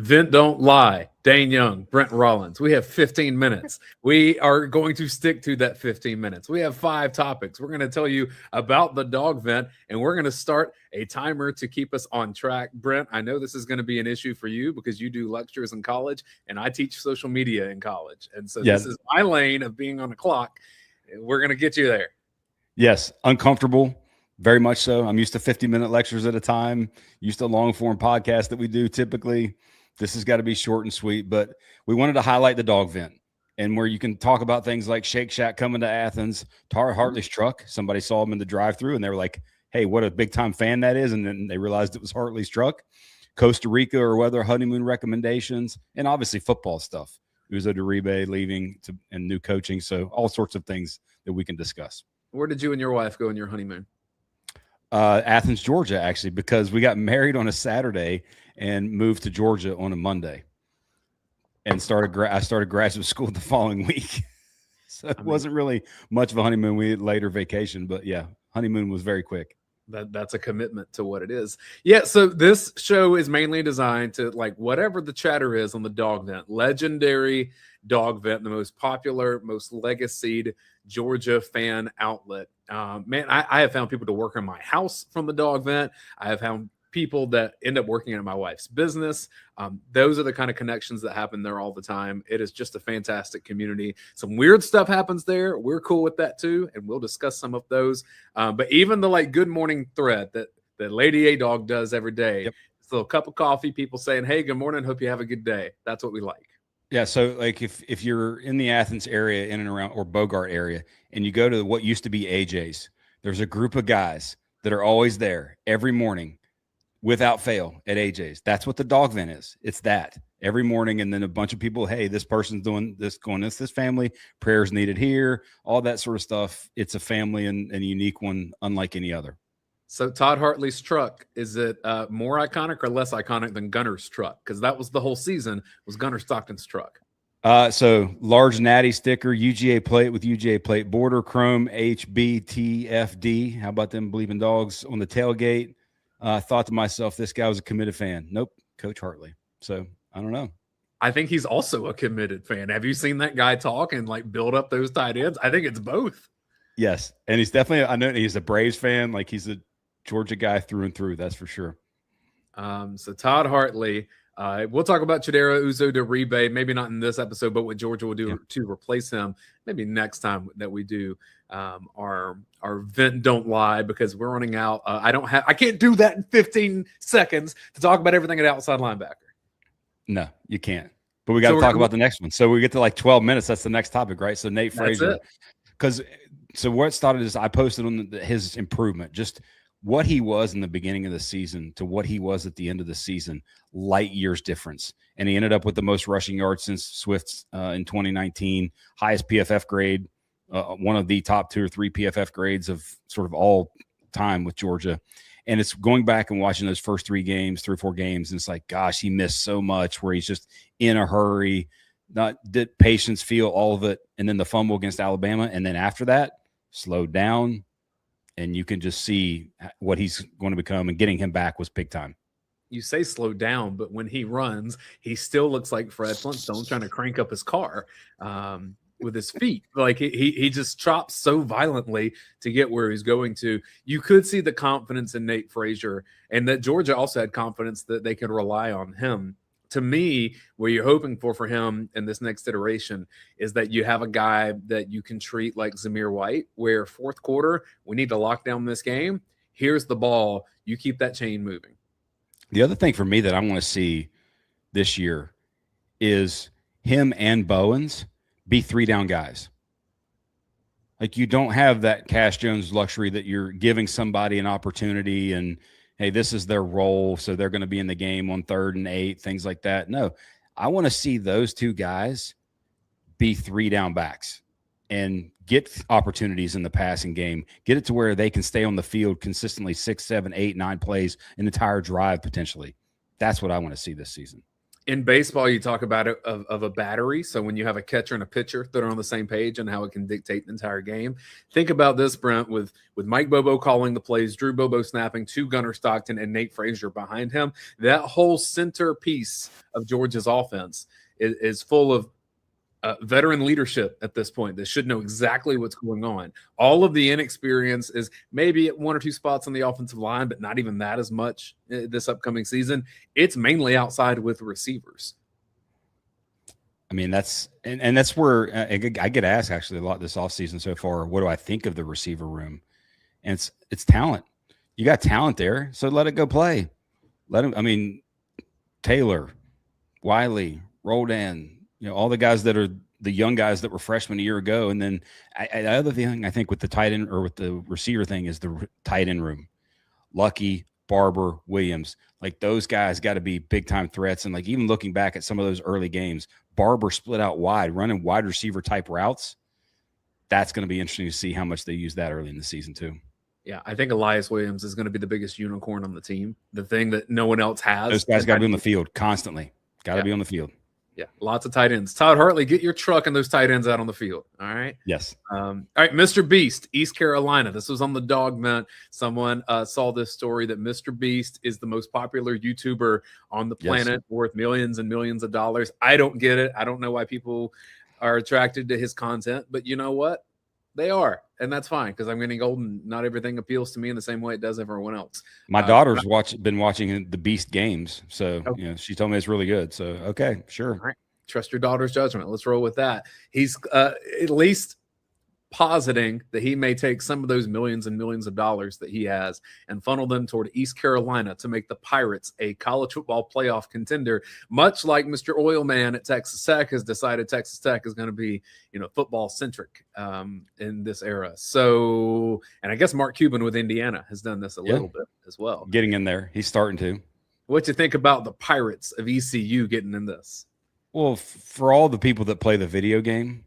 Vent Don't Lie, Dayne Young, Brent Rollins. We have 15 minutes. We are going to stick to that 15 minutes. We have 5 topics. We're going to tell you about the DawgVent, and we're going to start a timer to keep us on track. Brent, I know this is going to be an issue for you because you do lectures in college, and I teach social media in college. And so this is my lane of being on the clock. We're going to get you there. Yes, uncomfortable. Very much so. I'm used to 50-minute lectures at a time, used to long-form podcasts that we do typically. This has got to be short and sweet, but we wanted to highlight the DawgVent and where you can talk about things like Shake Shack coming to Athens, Hartley's truck. Somebody saw him in the drive-thru and they were like, hey, what a big-time fan that is. And then they realized it was Hartley's truck. Costa Rica or weather honeymoon recommendations, and obviously football stuff. Uzo Duribe leaving and new coaching. So all sorts of things that we can discuss. Where did you and your wife go on your honeymoon? Athens, Georgia, actually, because we got married on a Saturday and moved to Georgia on a Monday and I started graduate school the following week. So it wasn't really much of a honeymoon. We had later vacation, but yeah, honeymoon was very quick. That's a commitment to what it is. Yeah, so this show is mainly designed to, like, whatever the chatter is on the DawgVent, legendary DawgVent, the most popular, most legacied Georgia fan outlet. Man, I have found people to work in my house from the DawgVent. I have found people that end up working at my wife's business. Those are the kind of connections that happen there all the time. It is just a fantastic community. Some weird stuff happens there. We're cool with that too, and we'll discuss some of those. But even the good morning thread that Lady A Dog does every day, it's a little cup of coffee, people saying, hey, good morning, hope you have a good day. That's what we like. Yeah, so like if you're in the Athens area, in and around, or Bogart area, and you go to what used to be AJ's, there's a group of guys that are always there every morning without fail at AJ's. That's what the DawgVent is. It's that every morning. And then a bunch of people, hey, this person's doing this, going to this family, prayers needed here, all that sort of stuff. It's a family and a unique one, unlike any other. So Todd Hartley's truck, is it more iconic or less iconic than Gunner's truck? Because that was the whole season, was Gunner Stockton's truck. So large natty sticker, UGA plate with UGA plate border, chrome HBTFD. How about them bleeping dogs on the tailgate? I thought to myself, this guy was a committed fan. Nope, Coach Hartley. So I don't know. I think he's also a committed fan. Have you seen that guy talk and build up those tight ends? I think it's both. Yes, and he's definitely, I know he's a Braves fan. Like, he's a Georgia guy through and through, that's for sure. So Todd Hartley, we'll talk about Chidera Uzo Duribe, maybe not in this episode, but what Georgia will do to replace him maybe next time that we do our Vent Don't Lie, because we're running out. I can't do that in 15 seconds to talk about everything at outside linebacker. No, you can't. But we got to talk about the next one. So we get to 12 minutes. That's the next topic, right? So Nate Frazier, so what started is I posted on his improvement, just what he was in the beginning of the season to what he was at the end of the season, light years difference. And he ended up with the most rushing yards since Swift's in 2019, highest PFF grade, one of the top 2 or 3 PFF grades of sort of all time with Georgia. And it's going back and watching those first 3 or 4 games, and it's like, gosh, he missed so much where he's just in a hurry, did patience, feel all of it, and then the fumble against Alabama. And then after that, slowed down, and you can just see what he's going to become, and getting him back was big time. You say slow down, but when he runs, he still looks like Fred Flintstone trying to crank up his car with his feet. Like he just chops so violently to get where he's going to. You could see the confidence in Nate Frazier, and that Georgia also had confidence that they could rely on him. To me, what you're hoping for him in this next iteration is that you have a guy that you can treat like Zamir White, where fourth quarter, we need to lock down this game. Here's the ball. You keep that chain moving. The other thing for me that I want to see this year is him and Bowens be 3-down guys. Like, you don't have that Cash Jones luxury that you're giving somebody an opportunity and, hey, this is their role, so they're going to be in the game on 3rd and 8, things like that. No, I want to see those 2 guys be 3-down backs and get opportunities in the passing game, get it to where they can stay on the field consistently 6, 7, 8, 9 plays, an entire drive potentially. That's what I want to see this season. In baseball, you talk about it of a battery. So when you have a catcher and a pitcher that are on the same page and how it can dictate the entire game. Think about this, Brent, with Mike Bobo calling the plays, Drew Bobo snapping, to Gunnar Stockton and Nate Frazier behind him. That whole center piece of Georgia's offense is full of veteran leadership at this point. They should know exactly what's going on. All of the inexperience is maybe at one or two spots on the offensive line, but not even that as much this upcoming season. It's mainly outside with receivers. I mean, that's where I get asked actually a lot this offseason so far. What do I think of the receiver room? And it's talent. You got talent there, so let it go play. Let him. I mean, Taylor, Wiley, Roldan, all the guys that are the young guys that were freshmen a year ago. And then the other thing I think with the tight end or with the receiver thing is the tight end room. Lucky, Barber, Williams, like those guys got to be big time threats. And like even looking back at some of those early games, Barber split out wide, running wide receiver type routes. That's going to be interesting to see how much they use that early in the season too. Yeah, I think Elias Williams is going to be the biggest unicorn on the team. The thing that no one else has. Those guys got to be on the field constantly. Got to be on the field. Yeah, lots of tight ends. Todd Hartley, get your truck and those tight ends out on the field. All right. Yes. All right, Mr. Beast, East Carolina. This was on the DawgVent. Someone saw this story that Mr. Beast is the most popular YouTuber on the planet, worth millions and millions of dollars. I don't get it. I don't know why people are attracted to his content, but you know what? They are, and that's fine because I'm getting old and not everything appeals to me in the same way it does everyone else. My daughter's been watching the Beast games, so she told me it's really good. So okay, sure. All right. Trust your daughter's judgment. Let's roll with that. He's at least positing that he may take some of those millions and millions of dollars that he has and funnel them toward East Carolina to make the Pirates a college football playoff contender, much like Mr. Oilman at Texas Tech has decided Texas Tech is going to be, football centric in this era. So, and I guess Mark Cuban with Indiana has done this a little bit as well. Getting in there. He's starting to. What you think about the Pirates of ECU getting in this? Well, for all the people that play the video game,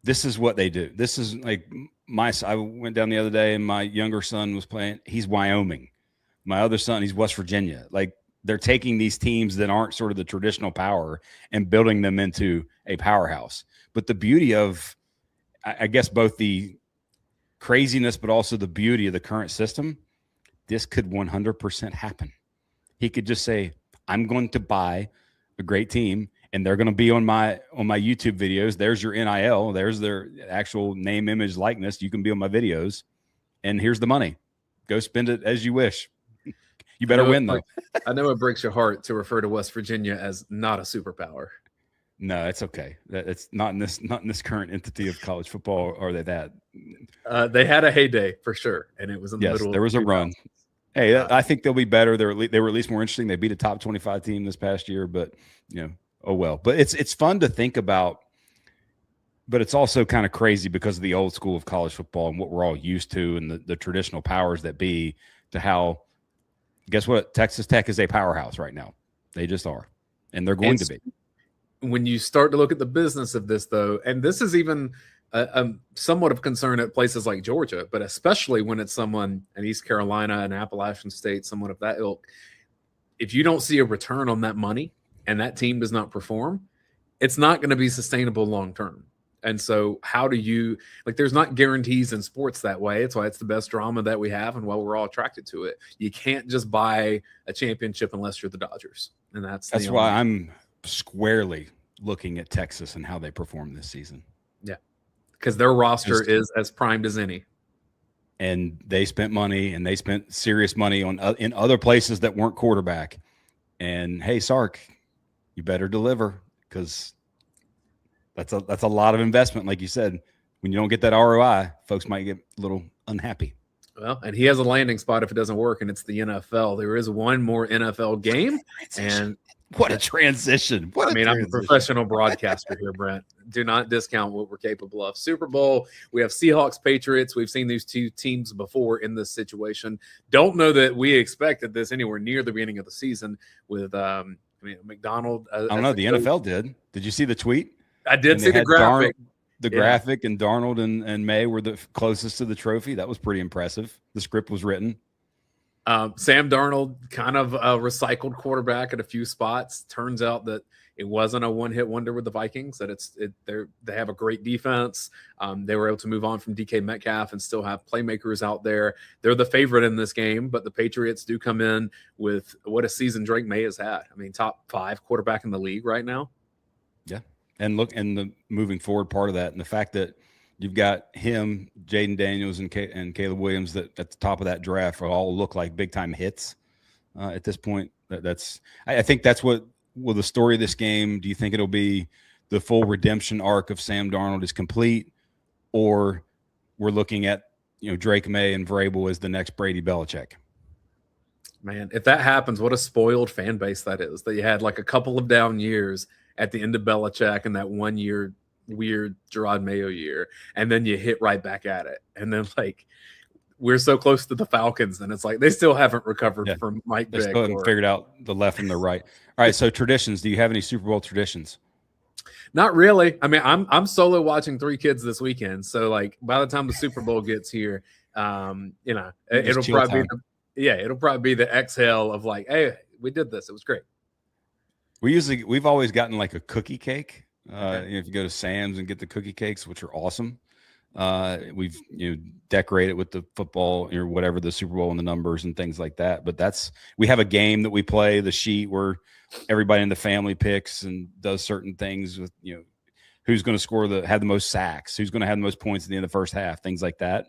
this is what they do. This is like I went down the other day and my younger son was playing. He's Wyoming. My other son, he's West Virginia. Like they're taking these teams that aren't sort of the traditional power and building them into a powerhouse. But the beauty of, I guess, both the craziness, but also the beauty of the current system, this could 100% happen. He could just say, I'm going to buy a great team and they're going to be on my YouTube videos. There's your NIL. There's their actual name, image, likeness. You can be on my videos, and here's the money. Go spend it as you wish. You better win, though. I know it breaks your heart to refer to West Virginia as not a superpower. No, it's okay. It's not in this current entity of college football. Are they that? They had a heyday for sure, and it was in the middle. There was a run. Hey, I think they'll be better. They were at least more interesting. They beat a top 25 team this past year, but oh well. But it's fun to think about, but it's also kind of crazy because of the old school of college football and what we're all used to and the traditional powers that be, to how, guess what? Texas Tech is a powerhouse right now. They just are, and they're going to be. When you start to look at the business of this, though, and this is even somewhat of concern at places like Georgia, but especially when it's someone in East Carolina and Appalachian State, somewhat of that ilk, if you don't see a return on that money and that team does not perform, it's not going to be sustainable long term. And so how do you, there's not guarantees in sports that way. It's why it's the best drama that we have and why we're all attracted to it. You can't just buy a championship unless you're the Dodgers. And that's why I'm squarely looking at Texas and how they perform this season. Yeah. Because their roster is as primed as any. And they spent money, and they spent serious money in other places that weren't quarterback. And hey, Sark, you better deliver, because that's a lot of investment. Like you said, when you don't get that ROI, folks might get a little unhappy. Well, and he has a landing spot if it doesn't work, and it's the NFL. There is one more NFL game, and what a transition. I'm a professional broadcaster here, Brent. Do not discount what we're capable of. Super Bowl, we have Seahawks, Patriots. We've seen these two teams before in this situation. Don't know that we expected this anywhere near the beginning of the season with McDonald. I don't know. The NFL did. Did you see the tweet? I did see the graphic. Graphic, and Darnold and May were the closest to the trophy. That was pretty impressive. The script was written. Sam Darnold, kind of a recycled quarterback at a few spots. Turns out that it wasn't a one-hit wonder with the Vikings. That they have a great defense. They were able to move on from DK Metcalf and still have playmakers out there. They're the favorite in this game, but the Patriots do come in with what a season Drake May has had. I mean, top 5 quarterback in the league right now. Yeah, and look, and the moving forward part of that, and the fact that you've got him, Jaden Daniels, and Caleb Williams that at the top of that draft all look like big-time hits at this point. I think that's what will the story of this game. Do you think it'll be the full redemption arc of Sam Darnold is complete, or we're looking at Drake May and Vrabel as the next Brady Belichick? Man, if that happens, what a spoiled fan base that is. That you had like a couple of down years at the end of Belichick and that 1 year weird Gerard Mayo year, and then you hit right back at it, and then like we're so close to the Falcons, and it's like they still haven't recovered from Mike Vick. They still haven't figured out the left and the right. All right, so traditions. Do you have any Super Bowl traditions? Not really. I mean, I'm solo watching 3 kids this weekend, so like by the time the Super Bowl gets here, it'll probably be the exhale of like, hey, we did this. It was great. We've always gotten like a cookie cake. If you go to Sam's and get the cookie cakes, which are awesome, we've decorated with the football or whatever, the Super Bowl and the numbers and things like that. But we have a game that we play, the sheet, where everybody in the family picks and does certain things with who's going to have the most sacks, who's going to have the most points at the end of the first half, things like that.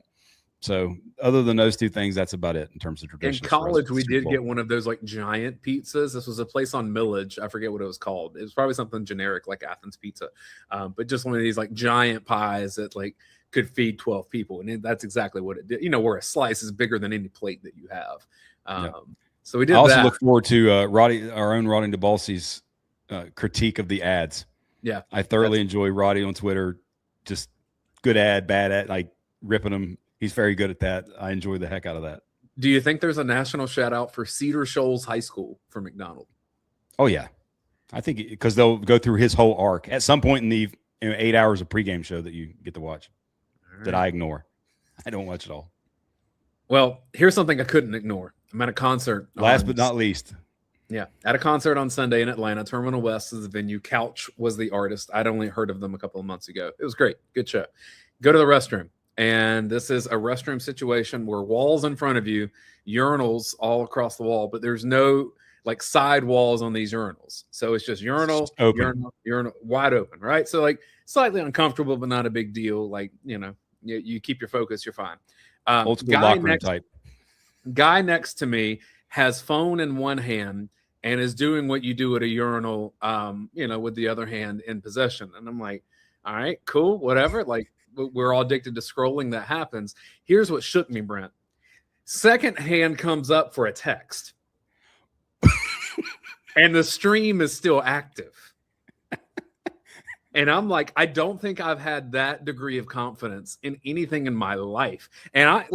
So other than those 2 things, that's about it in terms of traditions. In college, we did get one of those like giant pizzas. This was a place on Millage. I forget what it was called. It was probably something generic like Athens Pizza, but just one of these like giant pies that like could feed 12 people. And that's exactly what it did. Where a slice is bigger than any plate that you have. So we did that. I also look forward to our own Roddy DeBalsi's critique of the ads. Yeah. I thoroughly enjoy Roddy on Twitter. Just good ad, bad ad, like ripping them. He's very good at that. I enjoy the heck out of that. Do you think there's a national shout out for Cedar Shoals High School for McDonald? Oh yeah. I think because they'll go through his whole arc at some point in the 8 hours of pregame show that you get to watch that I ignore. I don't watch it all. Well, here's something I couldn't ignore. I'm at a concert. Last but not least. Yeah. At a concert on Sunday in Atlanta. Terminal West is the venue. Couch was the artist. I'd only heard of them a couple of months ago. It was great. Good show. Go to the restroom. And this is a restroom situation where walls in front of you, urinals all across the wall, but there's no like side walls on these urinals. So it's just urinal, urinal, wide open, right? So like slightly uncomfortable, but not a big deal. Like, you keep your focus, you're fine. Old school locker room type. Guy next to me has phone in one hand and is doing what you do at a urinal, with the other hand in possession. And I'm like, all right, cool, whatever. Like, we're all addicted to scrolling. That happens. Here's what shook me, Brent. Second hand comes up for a text. And the stream is still active. And I'm like, I don't think I've had that degree of confidence in anything in my life. And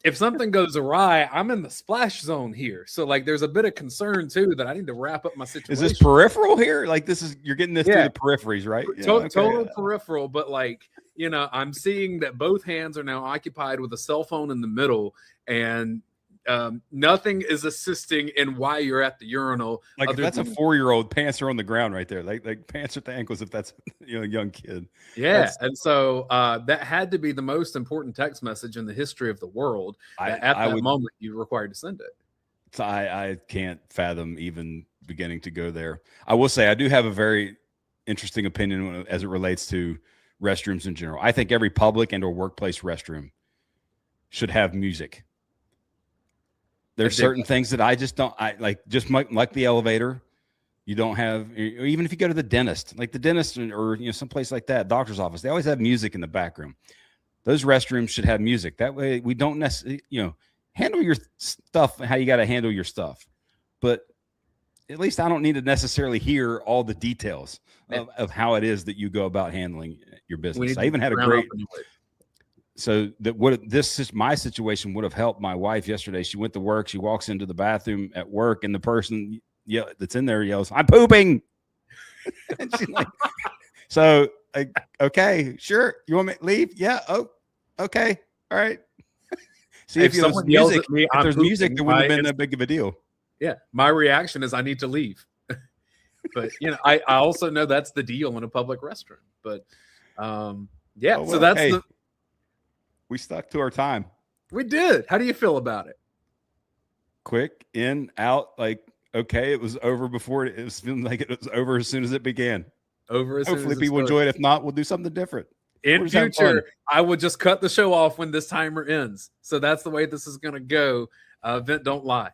if something goes awry, I'm in the splash zone here. So like there's a bit of concern too that I need to wrap up my situation. Is this peripheral here? Like you're getting this through the peripheries, right? Total peripheral, but like, I'm seeing that both hands are now occupied with a cell phone in the middle, and nothing is assisting in why you're at the urinal. Like if that's a 4-year-old, pants are on the ground right there. Like pants at the ankles if that's a young kid. Yeah, and so that had to be the most important text message in the history of the world. At that moment, you were required to send it. So I can't fathom even beginning to go there. I will say I do have a very interesting opinion as it relates to restrooms in general. I think every public and or workplace restroom should have music. There's certain things that I just don't. I like just like the elevator. You don't have, or even if you go to the dentist, like the dentist or someplace like that, doctor's office, they always have music in the back room. Those restrooms should have music. That way, we don't necessarily handle your stuff how you got to handle your stuff. But at least I don't need to necessarily hear all the details of how it is that you go about handling your business. I even had a great. So my situation would have helped my wife yesterday. She went to work. She walks into the bathroom at work, and the person that's in there yells, "I'm pooping." And she's like, "So, okay, sure. You want me to leave? Yeah. Oh, okay. All right." See, if someone yells at me, if there's music, there wouldn't have been that big of a deal. Yeah, my reaction is I need to leave. But I also know that's the deal in a public restroom. But so that's we stuck to our time. We did. How do you feel about it? Quick, in, out, like, okay, it was over before it was feeling like it was over as soon as it began. Hopefully people enjoy it. If not, we'll do something different. In future, I will just cut the show off when this timer ends. So that's the way this is going to go. Vent, don't lie.